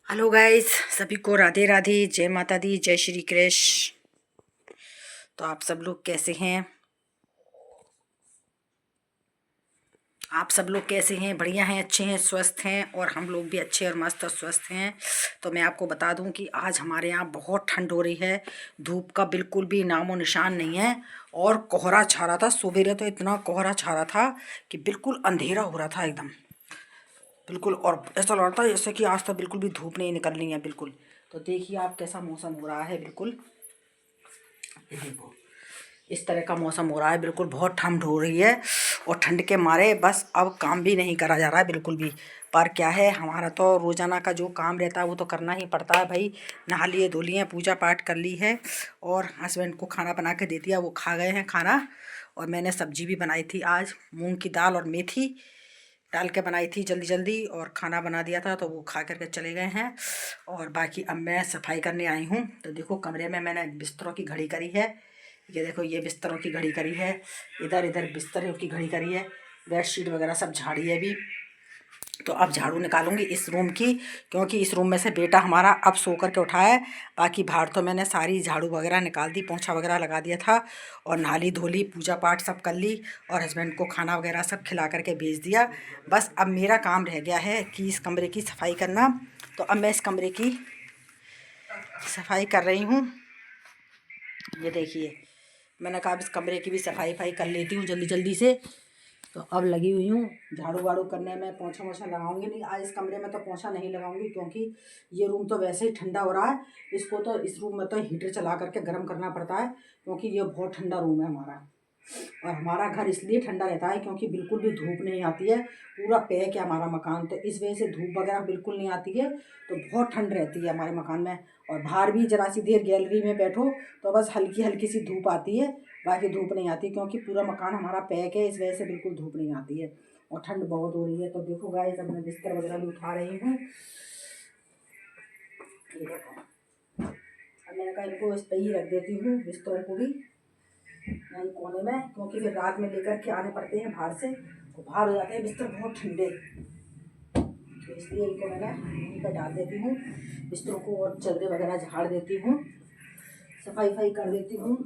Hello guys, सभी को राधे राधे, जय माता दी, जय श्री कृष्ण। तो आप सब लोग कैसे हैं? आप सब लोग कैसे हैं? बढ़िया हैं, अच्छे हैं, स्वस्थ हैं। और हम लोग भी अच्छे और मस्त और स्वस्थ हैं। तो मैं आपको बता दूं कि आज हमारे यहाँ बहुत ठंड हो रही है। धूप का बिल्कुल भी नामो निशान नहीं है। और कोहरा छा रहा था, सुबह तो इतना कोहरा छा रहा था कि बिल्कुल अंधेरा हो रहा था एकदम, बिल्कुल। और ऐसा लग रहा था जैसे कि आज तक बिल्कुल भी धूप नहीं निकलनी है, बिल्कुल। तो देखिए आप कैसा मौसम हो रहा है, बिल्कुल। ये देखो, इस तरह का मौसम हो रहा है, बिल्कुल बहुत ठंड हो रही है। और ठंड के मारे बस अब काम भी नहीं करा जा रहा है बिल्कुल भी। पर क्या है, हमारा तो रोज़ाना का जो काम रहता है वो तो करना ही पड़ता है भाई। नहा लिए, धो लिए, पूजा पाठ कर ली है। और हस्बैंड को खाना बना के दे दिया, वो खा गए हैं खाना। और मैंने सब्जी भी बनाई थी आज, मूंग की दाल और मेथी डाल के बनाई थी जल्दी जल्दी। और खाना बना दिया था तो वो खा करके चले गए हैं। और बाकी अब मैं सफाई करने आई हूँ। तो देखो, कमरे में मैंने बिस्तरों की घड़ी करी है। ये देखो, ये बिस्तरों की घड़ी करी है। इधर इधर बिस्तरों की घड़ी करी है। बेडशीट वगैरह सब झाड़ी है अभी। तो अब झाड़ू निकालूंगी इस रूम की, क्योंकि इस रूम में से बेटा हमारा अब सो करके उठा है। बाकी बाहर तो मैंने सारी झाड़ू वगैरह निकाल दी, पोंछा वगैरह लगा दिया था। और नहा धोली, पूजा पाठ सब कर ली। और हस्बैंड को खाना वगैरह सब खिला करके भेज दिया। बस अब मेरा काम रह गया है कि इस कमरे की सफाई करना। तो अब मैं इस कमरे की सफाई कर रही हूँ। ये देखिए, मैंने कहा अब इस कमरे की भी सफाई कर लेती हूँ जल्दी जल्दी से। तो अब लगी हुई हूँ झाड़ू वाड़ू करने में। पोंछा वोछा लगाऊंगी नहीं आज इस कमरे में, तो पोंछा नहीं लगाऊंगी, क्योंकि ये रूम तो वैसे ही ठंडा हो रहा है। इसको तो इस रूम में तो हीटर चला करके गर्म करना पड़ता है, क्योंकि ये बहुत ठंडा रूम है हमारा। और हमारा घर इसलिए ठंडा रहता है क्योंकि बिल्कुल भी धूप नहीं आती है। पूरा पैक है हमारा मकान, तो इस वजह से धूप वगैरह बिल्कुल नहीं आती है। तो बहुत ठंड रहती है हमारे मकान में। और बाहर भी जरा सी देर गैलरी में बैठो तो बस हल्की हल्की सी धूप आती है। बाकी धूप नहीं आती, क्योंकि पूरा मकान हमारा पैक है, इस वजह से बिल्कुल धूप नहीं आती है। और ठंड बहुत हो रही है। तो देखो गाइस, अब मैं बिस्तर वगैरह भी उठा रही हूँ। ये देखो, अब मैंने कहा इनको इस पर ही रख देती हूँ, बिस्तरों को भी यहीं कोने में, क्योंकि फिर रात में लेकर के आने पड़ते हैं बाहर से, तो बाहर हो जाते हैं बिस्तर बहुत ठंडे। तो इसलिए इनको मैंने यहीं पर डाल देती हूँ बिस्तरों को। और चादरें वगैरह झाड़ देती हूँ, सफाई कर देती हूँ।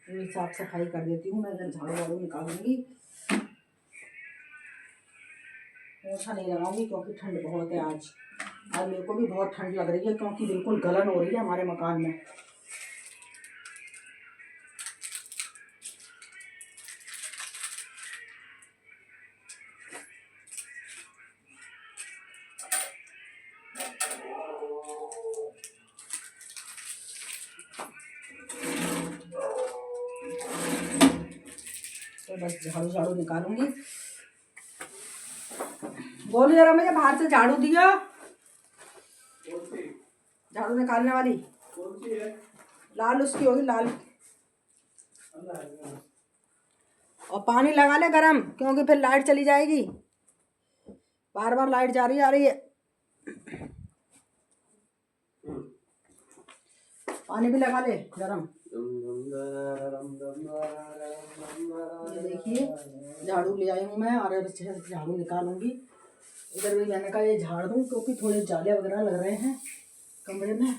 पूरी साफ सफाई कर देती हूँ मैं। इधर झाड़ू वाड़ू निकालूंगी, पोछा नहीं लगाऊंगी, क्योंकि ठंड बहुत है आज। आज मेरे को भी बहुत ठंड लग रही है, क्योंकि बिल्कुल गलन हो रही है हमारे मकान में। तो बस झाड़ू झाड़ू निकालूंगी। बोलो जरा, मुझे बाहर से झाड़ू दिया, झाड़ू निकालने वाली। लाल उसकी होगी, लाल। और पानी लगा ले गरम, क्योंकि फिर लाइट चली जाएगी। बार बार लाइट जा रही आ रही है। पानी भी लगा ले गरम। ये देखिए, झाड़ू ले आई हूँ मैं, और अच्छे से झाड़ू निकालूंगी। इधर भी मैंने कहा ये झाड़ दूँ, क्योंकि थोड़े जाले वगैरह लग रहे हैं कमरे में,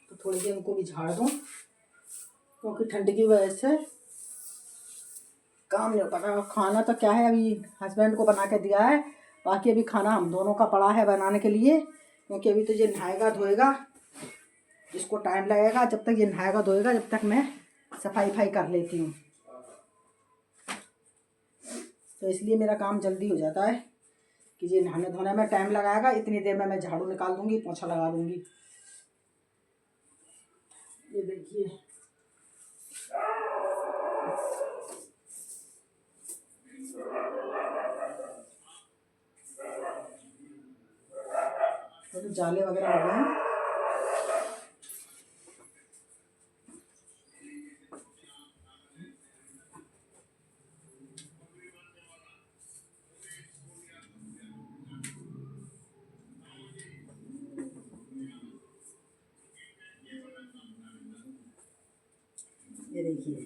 तो थोड़ी देर इनको भी झाड़ दूँ, क्योंकि ठंड की वजह से काम नहीं हो पा रहा। खाना तो क्या है, अभी हस्बैंड को बना के दिया है। बाकी अभी खाना हम दोनों का पड़ा है बनाने के लिए, क्योंकि अभी तो ये नहाएगा धोएगा, इसको टाइम लगेगा। जब तक ये नहाएगा धोएगा, जब तक मैं सफाई कर लेती हूँ। तो इसलिए मेरा काम जल्दी हो जाता है कि ये नहाने धोने में टाइम लगाएगा, इतनी देर में मैं झाड़ू निकाल दूंगी, पोछा लगा दूंगी। ये देखिए, तो जाले वगैरह हो गए हैं। ये देखिए,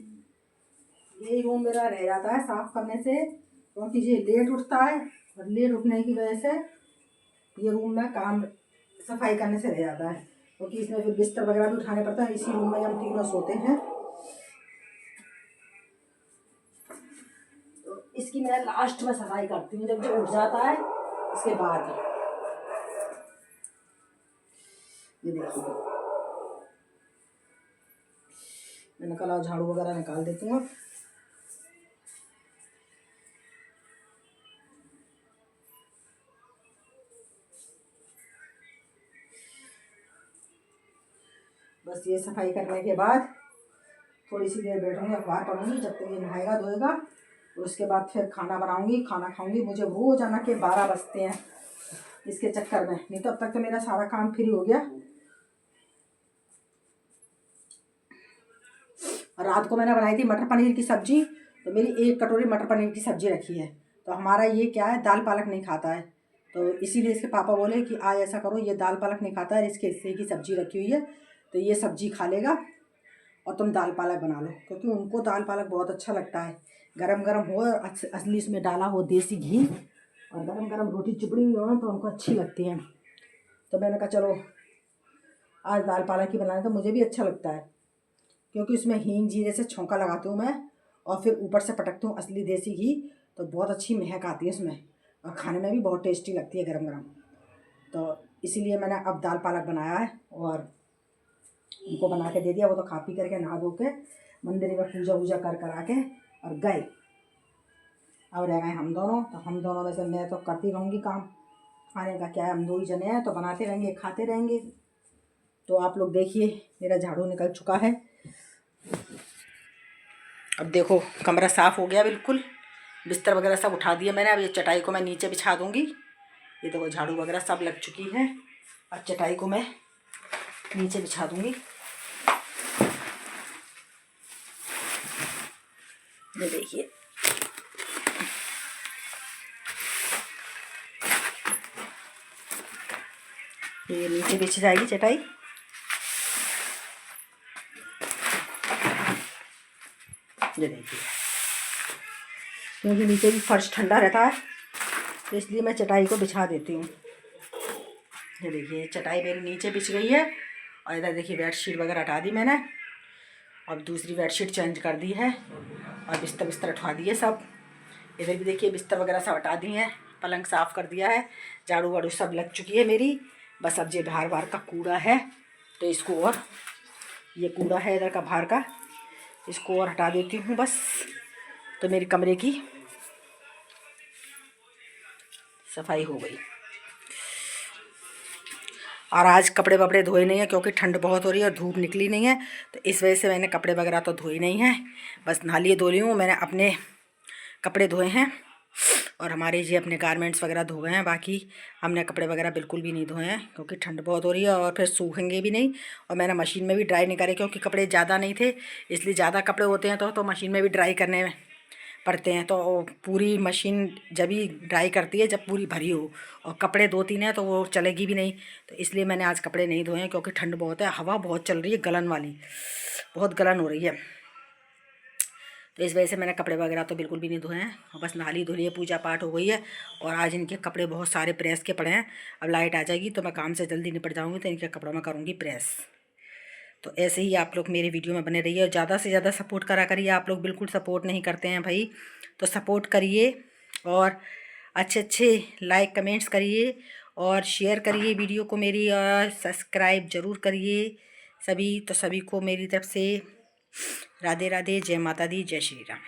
यही रूम मेरा रह जाता है साफ करने से, क्योंकि ये लेट उठता है और लेट उठने की वजह से ये रूम में काम सफाई करने से रह जाता है, क्योंकि इसमें फिर बिस्तर वगैरह भी उठाने पड़ता है। इसी रूम में हम तीनों सोते हैं, तो इसकी मैं लास्ट में सफाई करती हूँ जब जो उठ जाता है इसके बाद। ये देखिए मैंने कल झाड़ू वगैरह निकाल देती हूँ। बस ये सफाई करने के बाद थोड़ी सी देर बैठूंगी, अखबार पढ़ूंगी जब तक ये नहाएगा धोएगा, और उसके बाद फिर खाना बनाऊंगी, खाना खाऊंगी। मुझे रोज आना के 12 बजते हैं इसके चक्कर में, नहीं तो अब तक तो मेरा सारा काम फ्री हो गया। और रात को मैंने बनाई थी मटर पनीर की सब्जी, तो मेरी 1 कटोरी मटर पनीर की सब्जी रखी है। तो हमारा ये क्या है, दाल पालक नहीं खाता है, तो इसीलिए इसके पापा बोले कि आज ऐसा करो, ये दाल पालक नहीं खाता है, इसके हिस्से की सब्जी रखी हुई है, तो ये सब्जी खा लेगा और तुम दाल पालक बना लो, क्योंकि उनको दाल पालक बहुत अच्छा लगता है। गरम गरम हो और असली इसमें डाला हो देसी घी, और गरम गरम रोटी चिपड़ी हुई हो तो उनको अच्छी लगती है। तो मैंने कहा चलो आज दाल पालक ही बनाने, तो मुझे भी अच्छा लगता है, क्योंकि उसमें हींग जीरे से छौंका लगाती हूँ मैं, और फिर ऊपर से पटकती हूँ असली देसी घी, तो बहुत अच्छी महक आती है उसमें, और खाने में भी बहुत टेस्टी लगती है गरम गरम। तो इसीलिए मैंने अब दाल पालक बनाया है और उनको बना के दे दिया। वो तो खा पी करके नहा धो के मंदिर में पूजा वूजा कर करा के और गए। अब रह गए हम दोनों, तो हम दोनों में से मैं तो करती रहूँगी काम, खाने का क्या है, हम 2 ही जने हैं तो बनाते रहेंगे खाते रहेंगे। तो आप लोग देखिए मेरा झाड़ू निकल चुका है। अब देखो कमरा साफ़ हो गया बिल्कुल, बिस्तर वगैरह सब उठा दिया मैंने। अब ये चटाई को मैं नीचे बिछा दूँगी। ये देखो झाड़ू वगैरह सब लग चुकी है, और चटाई को मैं नीचे बिछा दूँगी। ये देखिए ये नीचे बिछ जाएगी चटाई। ये देखिए क्योंकि नीचे भी फर्श ठंडा रहता है, तो इसलिए मैं चटाई को बिछा देती हूँ। ये देखिए चटाई मेरी नीचे बिछ गई है, और इधर देखिए बेडशीट वगैरह हटा दी मैंने, और दूसरी बेडशीट चेंज कर दी है, और बिस्तर उठा दिए सब। इधर भी देखिए बिस्तर वगैरह सब हटा दी हैं, पलंग साफ़ कर दिया है, झाड़ू वाड़ू सब लग चुकी है मेरी। बस अब ये बाहर का कूड़ा है, तो इसको, और ये कूड़ा है इधर का बाहर का, इसको और हटा देती हूँ बस। तो मेरे कमरे की सफाई हो गई। और आज कपड़े वपड़े धोए नहीं हैं, क्योंकि ठंड बहुत हो रही है और धूप निकली नहीं है, तो इस वजह से मैंने कपड़े वगैरह तो धोए नहीं हैं। बस नहा लिए धो ली हूँ मैंने, अपने कपड़े धोए हैं, और हमारे ये अपने गारमेंट्स वगैरह धोए हैं। बाकी हमने कपड़े वगैरह बिल्कुल भी नहीं धोए हैं, क्योंकि ठंड बहुत हो रही है और फिर सूखेंगे भी नहीं। और मैंने मशीन में भी ड्राई नहीं करे, क्योंकि कपड़े ज़्यादा नहीं थे, इसलिए ज़्यादा कपड़े होते हैं तो मशीन में भी ड्राई करने पड़ते हैं। तो पूरी मशीन जब ही ड्राई करती है जब पूरी भरी हो, और कपड़े 2-3 हैं तो वो चलेगी भी नहीं। तो इसलिए मैंने आज कपड़े नहीं धोए हैं, क्योंकि ठंड बहुत है, हवा बहुत चल रही है गलन वाली, बहुत गलन हो रही है। तो इस वजह से मैंने कपड़े वगैरह तो बिल्कुल भी नहीं धोए हैं, और बस नहा ली धो ली है, पूजा पाठ हो गई है। और आज इनके कपड़े बहुत सारे प्रेस के पड़े हैं। अब लाइट आ जाएगी तो मैं काम से जल्दी निपट जाऊँगी, तो इनके कपड़ों में करूँगी प्रेस। तो ऐसे ही आप लोग मेरे वीडियो में बने रहिए, और ज़्यादा से ज़्यादा सपोर्ट करा करिए। आप लोग बिल्कुल सपोर्ट नहीं करते हैं भाई, तो सपोर्ट करिए, और अच्छे लाइक कमेंट्स करिए, और शेयर करिए वीडियो को मेरी, और सब्सक्राइब ज़रूर करिए सभी। तो सभी को मेरी तरफ से राधे राधे, जय माता दी, जय श्री राम।